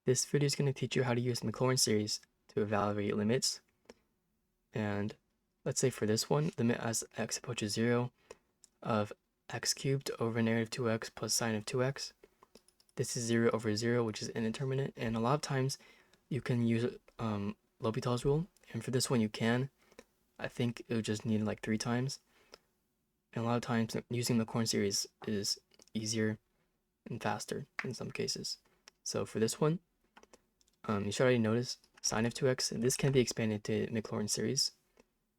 This video is going to teach you how to use the Maclaurin series to evaluate limits. And let's say for this one, limit as x approaches 0 of x cubed over negative 2x plus sine of 2x. This is 0 over 0, which is indeterminate. And a lot of times you can use L'Hopital's rule. And for this one, you can. I think it would just need like 3 times. And a lot of times using the Maclaurin series is easier and faster in some cases. So for this one, you should already notice sine of 2x. This can be expanded to Maclaurin series.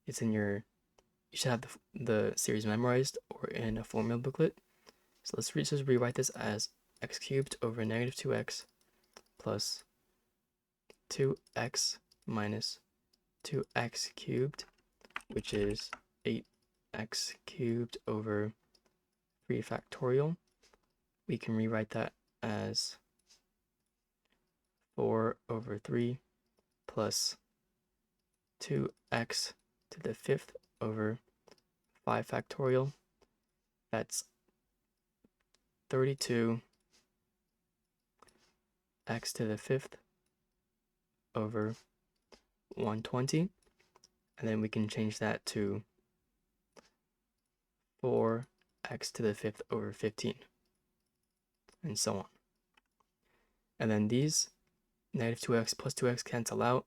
It's in you should have the series memorized or in a formula booklet. So let's just rewrite this as x cubed over negative 2x plus 2x minus 2x cubed, which is 8x cubed over 3 factorial. We can rewrite that as 4 over 3 plus 2x to the 5th over 5 factorial. That's 32 x to the 5th over 120. And then we can change that to 4x to the 5th over 15. And so on. And then these negative 2x plus 2x cancel out,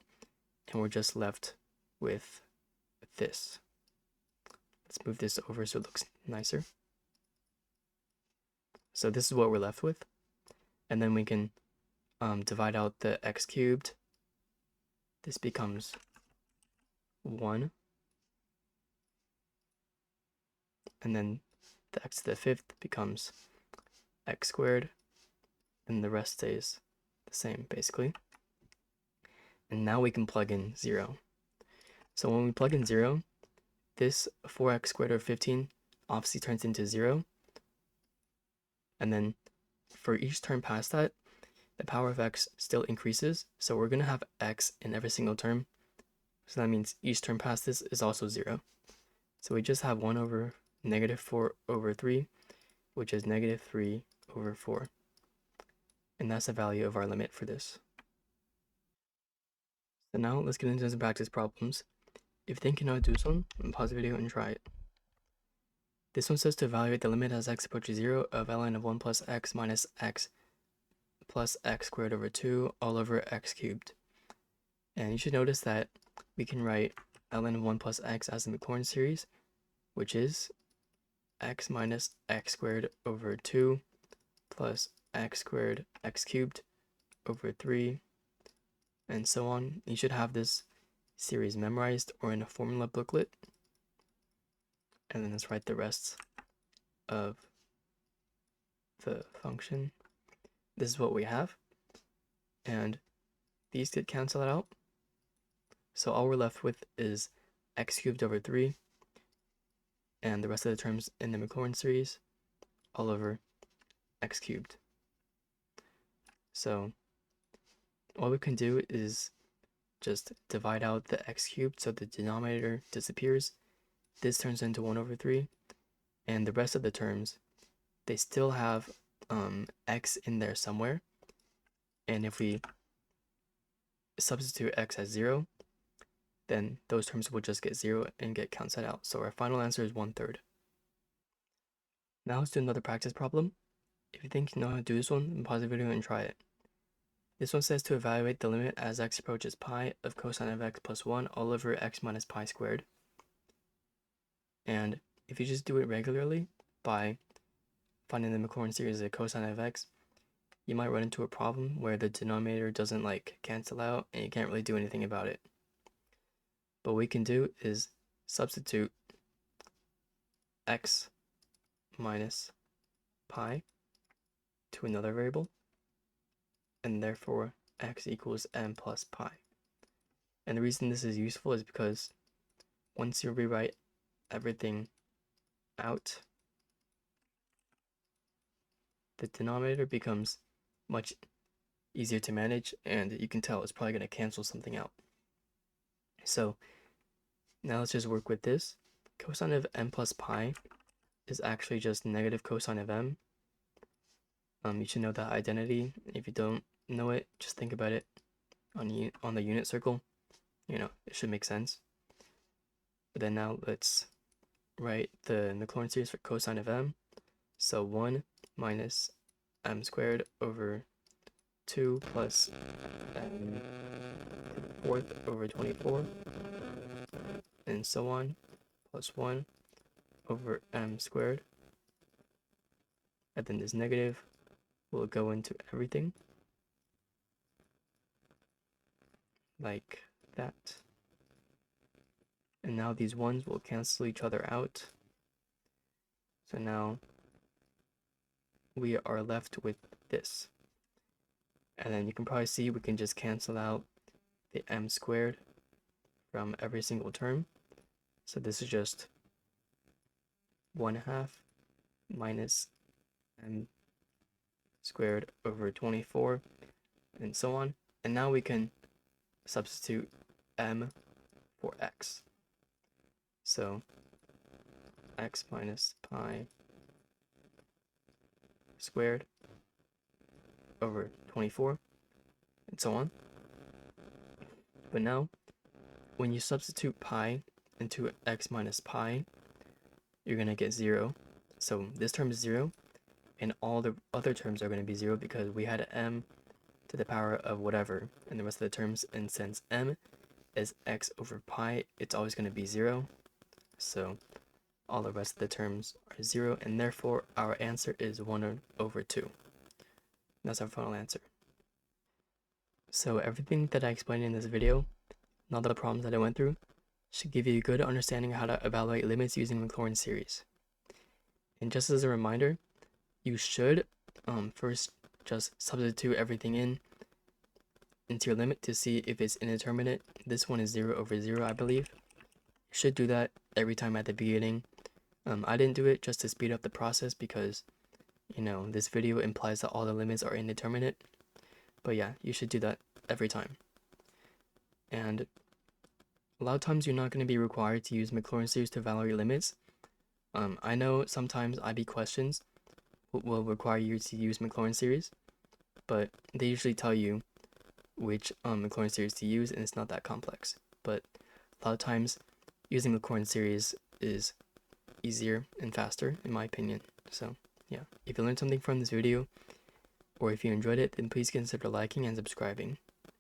and we're just left with this. Let's move this over so it looks nicer. So this is what we're left with. And then we can divide out the x cubed. This becomes 1. And then the x to the 5th becomes x squared. And the rest stays the same, basically. And now we can plug in 0. So when we plug in 0, this 4x squared over 15 obviously turns into 0. And then for each term past that, the power of x still increases. So we're going to have x in every single term. So that means each term past this is also 0. So we just have 1 over negative 4 over 3, which is negative 3 over 4. And that's the value of our limit for this. So now let's get into some practice problems. If you think you know how to do this one, pause the video and try it. This one says to evaluate the limit as x approaches 0 of ln of 1 plus x minus x plus x squared over 2 all over x cubed. And you should notice that we can write ln of 1 plus x as the Maclaurin series, which is x minus x squared over 2 plus x squared x cubed over 3, and so on. You should have this series memorized or in a formula booklet. And then let's write the rest of the function. This is what we have. And these get canceled out. So all we're left with is x cubed over 3 and the rest of the terms in the Maclaurin series all over x cubed. So all we can do is just divide out the x cubed so the denominator disappears. This turns into 1 over 3. And the rest of the terms, they still have x in there somewhere. And if we substitute x as 0, then those terms will just get 0 and get cancelled out. So our final answer is 1/3. Now let's do another practice problem. If you think you know how to do this one, pause the video and try it. This one says to evaluate the limit as x approaches pi of cosine of x plus 1 all over x minus pi squared. And if you just do it regularly by finding the Maclaurin series of cosine of x, you might run into a problem where the denominator doesn't cancel out and you can't really do anything about it. But what we can do is substitute x minus pi to another variable, and therefore x equals n plus pi. And the reason this is useful is because once you rewrite everything out, the denominator becomes much easier to manage, and you can tell it's probably going to cancel something out. So now let's just work with this. Cosine of n plus pi is actually just negative cosine of m. You should know that identity. If you don't, know it, just think about it on the unit circle. You know, it should make sense. But then now let's write the Maclaurin series for cosine of m. So 1 minus m squared over 2 plus m to the fourth over 24, and so on, plus 1 over m squared. And then this negative will go into everything, like that. And now these ones will cancel each other out. So now we are left with this. And then you can probably see we can just cancel out the m squared from every single term. So this is just 1/2 minus m squared over 24, and so on. And now we can substitute m for x. So x minus pi squared over 24, and so on. But now, when you substitute pi into x minus pi, you're going to get 0. So this term is 0, and all the other terms are going to be 0 because we had m to the power of whatever in the rest of the terms, and since m is x over pi, it's always going to be 0. So all the rest of the terms are 0, and therefore our answer is 1/2. That's our final answer. So everything that I explained in this video, and all the problems that I went through, should give you a good understanding of how to evaluate limits using Maclaurin series. And just as a reminder, you should first just substitute everything into your limit to see if it's indeterminate. This one is 0/0, I believe. You should do that every time at the beginning. I didn't do it just to speed up the process because, you know, this video implies that all the limits are indeterminate. But yeah, you should do that every time. And a lot of times you're not going to be required to use Maclaurin series to evaluate limits. I know sometimes IB questions will require you to use Maclaurin series, but they usually tell you which Maclaurin series to use, and it's not that complex. But a lot of times using Maclaurin series is easier and faster, in my opinion. So yeah, if you learned something from this video, or if you enjoyed it, then please consider liking and subscribing.